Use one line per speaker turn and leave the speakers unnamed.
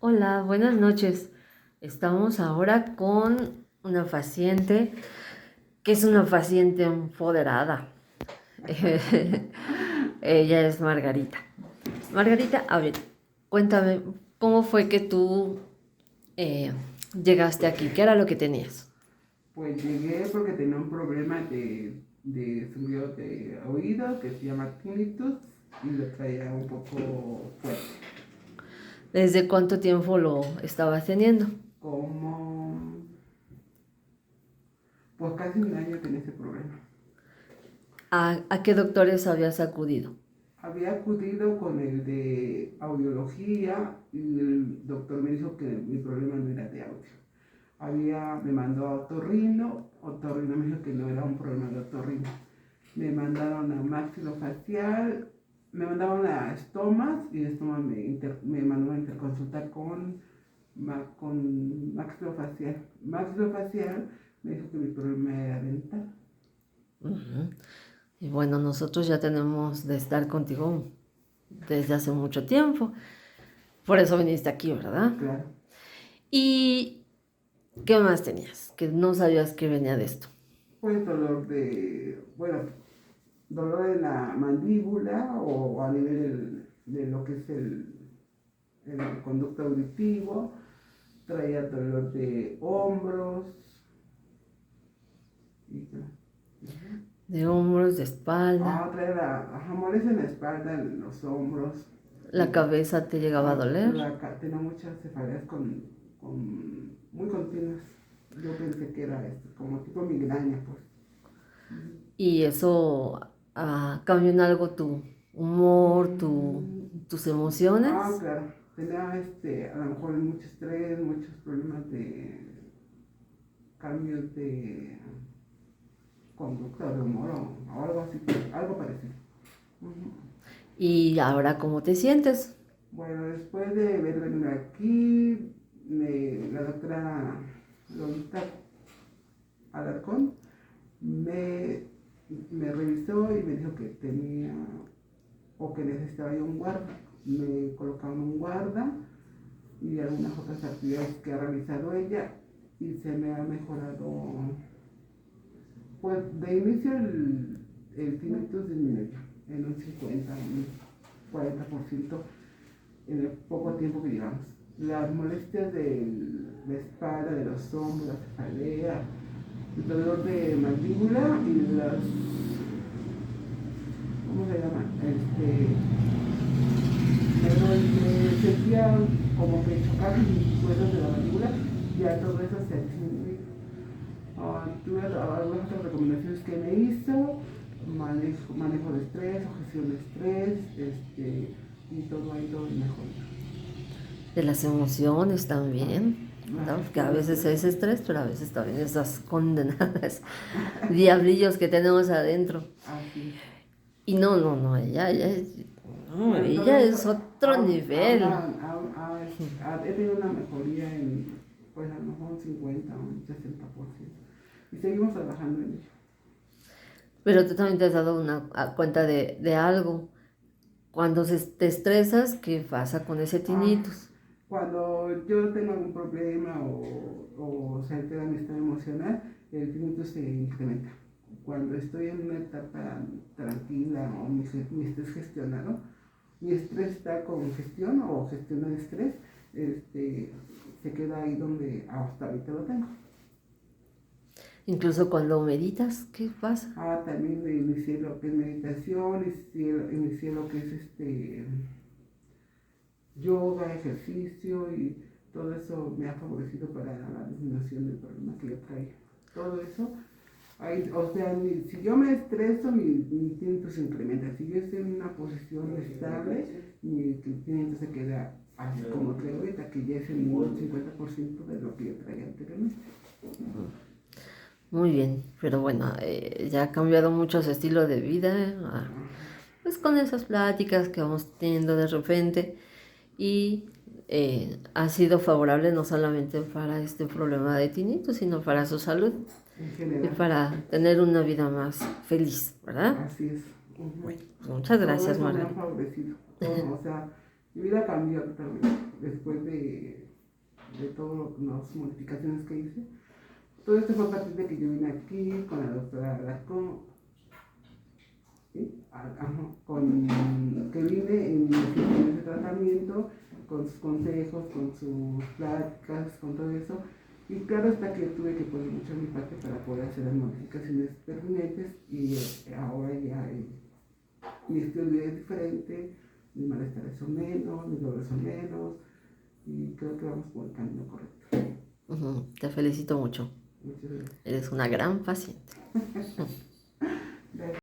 Hola, buenas noches. Estamos ahora con una paciente que es una paciente empoderada. Ella es Margarita. Margarita, a ver, cuéntame, ¿cómo fue que tú eh, llegaste aquí? ¿Qué era lo que tenías?
Pues llegué porque tenía un problema de sonido de oído que se llama tinnitus y lo traía un poco fuerte.
¿Desde cuánto tiempo lo estabas teniendo?
Como, pues casi un año tenía ese problema.
¿A qué doctores habías acudido?
Había acudido con el de audiología y el doctor me dijo que mi problema no era de audio. Me mandó a otorrino me dijo que no era un problema de otorrino. Me mandaron a maxilofacial, me mandaron a estomas y estomas me mandó a interconsultar con maxilofacial. Maxilofacial me dijo que mi problema era dental.
Ujú. Y bueno, nosotros ya tenemos de estar contigo desde hace mucho tiempo. Por eso viniste aquí, ¿verdad?
Claro.
¿Y qué más tenías? Que no sabías que venía de esto.
Pues dolor en la mandíbula o a nivel de lo que es el conducto auditivo. Traía dolor de hombros. Y,
De hombros, de espalda.
traía molestia en la espalda, en los hombros.
La cabeza te llegaba a doler.
Tenía muchas cefaleas muy continuas. Yo pensé que era esto, como tipo migraña, pues.
Y eso cambió en algo tu humor, tus emociones.
Claro. Tenía a lo mejor mucho estrés, muchos problemas de cambios de conducta, de humor o algo así, algo parecido. Ujú.
¿Y ahora cómo te sientes?
Bueno, después de verme aquí, la doctora Lolita Alarcón me, me revisó y me dijo que tenía o que necesitaba yo un guarda. Me colocaron un guarda y algunas otras actividades que ha realizado ella y se me ha mejorado. Pues de inicio el tinnitus disminuyó en un 50, un 40% en el poco tiempo que llevamos. Las molestias de la espalda, de los hombros, la cefalea, el dolor de mandíbula y las, ¿cómo se llama? Me sentía como que chocaban mis huesos de la mandíbula, ya todo eso se ha disminuido. Tuve algunas otras recomendaciones que me hizo, manejo de estrés, gestión de estrés, y todo ha ido mejor.
De las emociones también, ¿no? Porque a veces es estrés, pero a veces también esas condenadas diablillos que tenemos adentro.
Así.
Y no, no,
Bueno,
ella
entonces,
es otro nivel.
he tenido una mejoría en, pues a lo mejor un 50 o un 60%. Y seguimos trabajando en ello.
Pero tú también te has dado una cuenta de algo. Cuando te estresas, ¿qué pasa con ese
Ah,
tinnitus?
Cuando yo tengo algún problema o se altera mi estado emocional, el tinnitus se incrementa. Cuando estoy en una etapa tranquila o mi estrés gestionado, mi estrés está con gestión o gestión de estrés, se queda ahí donde hasta ahorita lo tengo.
Incluso cuando meditas, ¿qué pasa?
También inicié lo que es meditación, inicié lo que es yoga, ejercicio y todo eso me ha favorecido para la disminución del problema que yo traía. Todo eso, o sea, si yo me estreso, mi tinto se incrementa. Si yo estoy en una posición estable, mi tinto se queda así como creo ahorita, que ya es el 50% de lo que yo traía anteriormente.
Muy bien, pero bueno, ya ha cambiado mucho su estilo de vida, pues con esas pláticas que vamos teniendo de repente y ha sido favorable no solamente para este problema de tinnitus, sino para su salud
En
y
general,
para tener una vida más feliz, ¿verdad?
así es.
Bueno, pues muchas
Todo
gracias,
eso me ha
Margarita.
favorecido. Todo, o sea, mi vida cambió totalmente. después de todas las modificaciones que hice. Todo esto fue a partir de que yo vine aquí con la doctora Alarcón, ¿sí? Que vine en ese tratamiento, con sus consejos, con sus pláticas, con todo eso. Y claro está que tuve que poner mucho mi parte para poder hacer las modificaciones pertinentes y ahora ya mi estilo de vida es diferente, mis malestares son menos, mis dolores son menos y creo que vamos por el camino correcto.
Te felicito mucho.
Muchas gracias.
Eres una gran paciente.